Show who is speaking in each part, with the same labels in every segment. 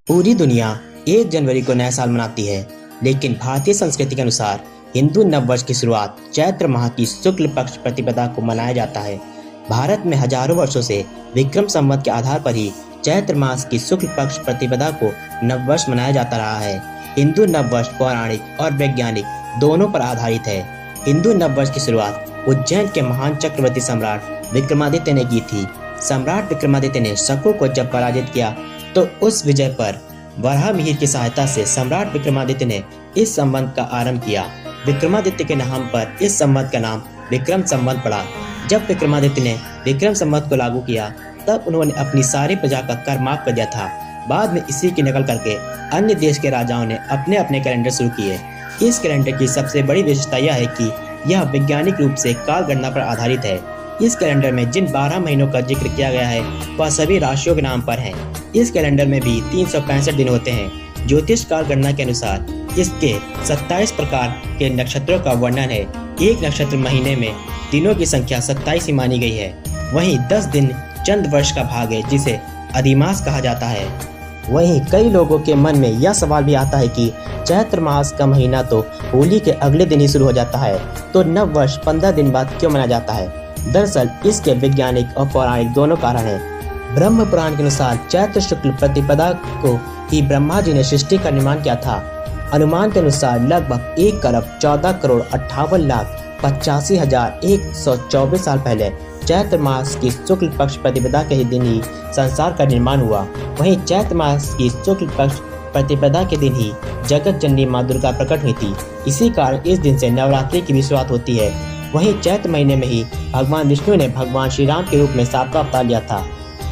Speaker 1: पूरी दुनिया 1 जनवरी को नया साल मनाती है, लेकिन भारतीय संस्कृति के अनुसार हिंदू नववर्ष की शुरुआत चैत्र माह की शुक्ल पक्ष प्रतिपदा को मनाया जाता है। भारत में हजारों वर्षों से विक्रम संवत के आधार पर ही चैत्र मास की शुक्ल पक्ष प्रतिपदा को नववर्ष मनाया जाता रहा है। हिंदू नववर्ष पौराणिक और वैज्ञानिक दोनों पर आधारित है। हिंदू नववर्ष की शुरुआत उज्जैन के महान चक्रवर्ती सम्राट विक्रमादित्य ने की थी। सम्राट विक्रमादित्य ने शकों को जब पराजित किया तो उस विजय पर वराहमिहिर की सहायता से सम्राट विक्रमादित्य ने इस संवत का आरंभ किया। विक्रमादित्य के नाम पर इस संवत का नाम विक्रम संवत पड़ा। जब विक्रमादित्य ने विक्रम संवत को लागू किया तब उन्होंने अपनी सारी प्रजा का कर माफ कर दिया था। बाद में इसी की नकल करके अन्य देश के राजाओं ने अपने अपने कैलेंडर शुरू किए। इस कैलेंडर की सबसे बड़ी विशेषता यह है कि यह वैज्ञानिक रूप से काल गणना पर आधारित है। इस कैलेंडर में जिन 12 महीनों का जिक्र किया गया है वह सभी राशियों के नाम पर हैं। इस कैलेंडर में भी 365 दिन होते हैं। ज्योतिष काल गणना के अनुसार इसके 27 प्रकार के नक्षत्रों का वर्णन है। एक नक्षत्र महीने में दिनों की संख्या 27 ही मानी गई है। वहीं 10 दिन चंद्र वर्ष का भाग है जिसे अधिमास कहा जाता है। वहीं कई लोगों के मन में यह सवाल भी आता है कि चैत्र मास का महीना तो होली के अगले दिन ही शुरू हो जाता है, तो नव वर्ष 15 दिन बाद क्यों मनाया जाता है? दरअसल इसके वैज्ञानिक और पौराणिक दोनों कारण हैं। ब्रह्म पुराण के अनुसार चैत्र शुक्ल प्रतिपदा को ही ब्रह्मा जी ने सृष्टि का निर्माण किया था। अनुमान के अनुसार लगभग 1,14,58,85,124 साल पहले चैत्र मास की शुक्ल पक्ष प्रतिपदा के दिन ही संसार का निर्माण हुआ। वहीं चैत्र मास की शुक्ल पक्ष प्रतिपदा के दिन ही जगत जननी माँ दुर्गा प्रकट हुई थी। इसी कारण इस दिन से नवरात्रि की भी शुरुआत होती है। वहीं चैत्र महीने में ही भगवान विष्णु ने भगवान श्री राम के रूप में सांप का अवतार लिया था।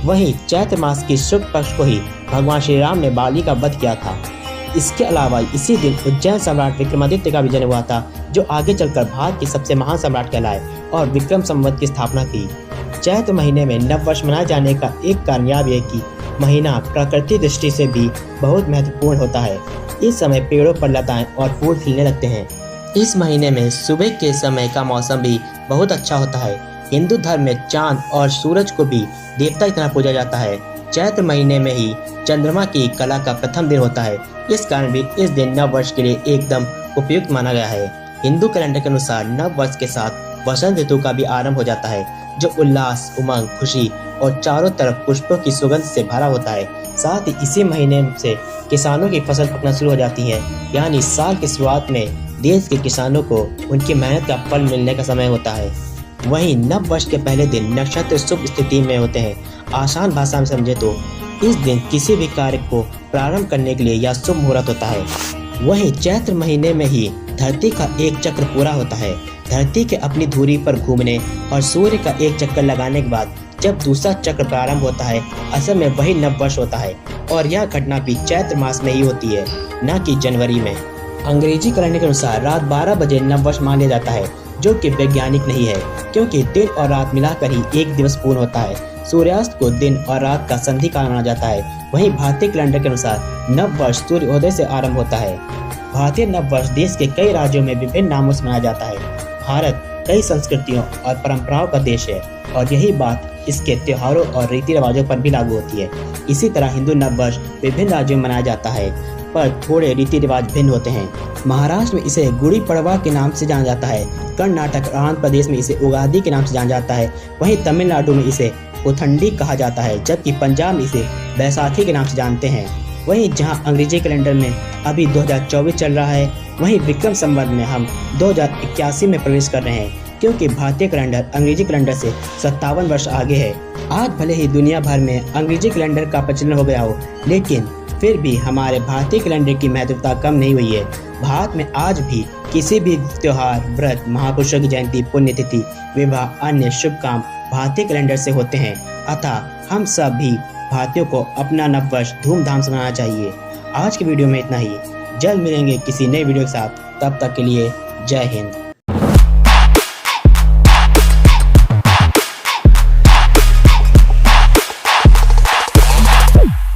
Speaker 1: वहीं चैत्र मास की शुक्ल पक्ष को ही भगवान श्री राम ने बाली का वध किया था। इसके अलावा इसी दिन उज्जैन सम्राट विक्रमादित्य का भी जन्म हुआ था, जो आगे चलकर भारत के सबसे महान सम्राट कहलाए और विक्रम संवत की स्थापना की। चैत्र महीने में नववर्ष मनाए जाने का एक कारण यह है कि महीना प्रकृति दृष्टि से भी बहुत महत्वपूर्ण होता है। इस समय पेड़ों पर लताएं और फूल खिलने लगते हैं। इस महीने में सुबह के समय का मौसम भी बहुत अच्छा होता है। हिंदू धर्म में चांद और सूरज को भी देवता की तरह पूजा जाता है। चैत्र महीने में ही चंद्रमा की कला का प्रथम दिन होता है। इस कारण भी इस दिन नव वर्ष के लिए एकदम उपयुक्त माना गया है। हिंदू कैलेंडर के अनुसार नव वर्ष के साथ वसंत ऋतु का भी आरंभ हो जाता है, जो उल्लास, उमंग, खुशी और चारों तरफ पुष्पों की सुगंध से भरा होता है। साथ ही इसी महीने से किसानों की फसल पकना शुरू हो जाती है, यानी साल की शुरुआत में देश के किसानों को उनकी मेहनत का फल मिलने का समय होता है। वहीं नव वर्ष के पहले दिन नक्षत्र शुभ स्थिति में होते हैं। आसान भाषा में समझे तो इस दिन किसी भी कार्य को प्रारंभ करने के लिए यह शुभ मुहूर्त होता है। वहीं चैत्र महीने में ही धरती का एक चक्र पूरा होता है। धरती के अपनी धुरी पर घूमने और सूर्य का एक चक्कर लगाने के बाद जब दूसरा चक्र प्रारंभ होता है, असल में वही नव वर्ष होता है और यह घटना भी चैत्र मास में ही होती है, न कि जनवरी में। अंग्रेजी कैलेंडर के अनुसार रात 12 बजे नववर्ष मान लिया जाता है, जो कि वैज्ञानिक नहीं है, क्योंकि दिन और रात मिलाकर ही एक दिवस पूर्ण होता है। सूर्यास्त को दिन और रात का संधि काल माना जाता है। वहीं भारतीय कैलेंडर के अनुसार नववर्ष सूर्योदय से आरंभ होता है। भारतीय नववर्ष देश के कई राज्यों में विभिन्न नामों से मनाया जाता है। भारत कई संस्कृतियों और परंपराओं का देश है और यही बात इसके त्योहारों और रीति रिवाजों पर भी लागू होती है। इसी तरह हिंदू नववर्ष विभिन्न राज्यों में मनाया जाता है, पर थोड़े रीति रिवाज भिन्न होते हैं। महाराष्ट्र में इसे गुड़ी पड़वा के नाम से जाना जाता है। कर्नाटक और आंध्र प्रदेश में इसे उगादी के नाम से जाना जाता है। वहीं तमिलनाडु में इसे पुथंडी कहा जाता है, जबकि पंजाब में इसे बैसाखी के नाम से जानते हैं। वहीं जहां अंग्रेजी कैलेंडर में अभी 2024 चल रहा है, वहीं विक्रम संवत में हम 2081 में प्रवेश कर रहे हैं, क्योंकि भारतीय कैलेंडर अंग्रेजी कैलेंडर से 57 वर्ष आगे है। आज भले ही दुनिया भर में अंग्रेजी कैलेंडर का प्रचलन हो गया हो, लेकिन फिर भी हमारे भारतीय कैलेंडर की महत्वता कम नहीं हुई है। भारत में आज भी किसी भी त्योहार, व्रत, महापुरुषों की जयंती, पुण्यतिथि, विवाह, अन्य शुभ काम भारतीय कैलेंडर से होते हैं। अतः हम सब भी भारतीयों को अपना नववर्ष धूमधाम से मनाना चाहिए। आज की वीडियो में इतना ही। जल्द मिलेंगे किसी नए वीडियो के साथ। तब तक के लिए जय हिंद।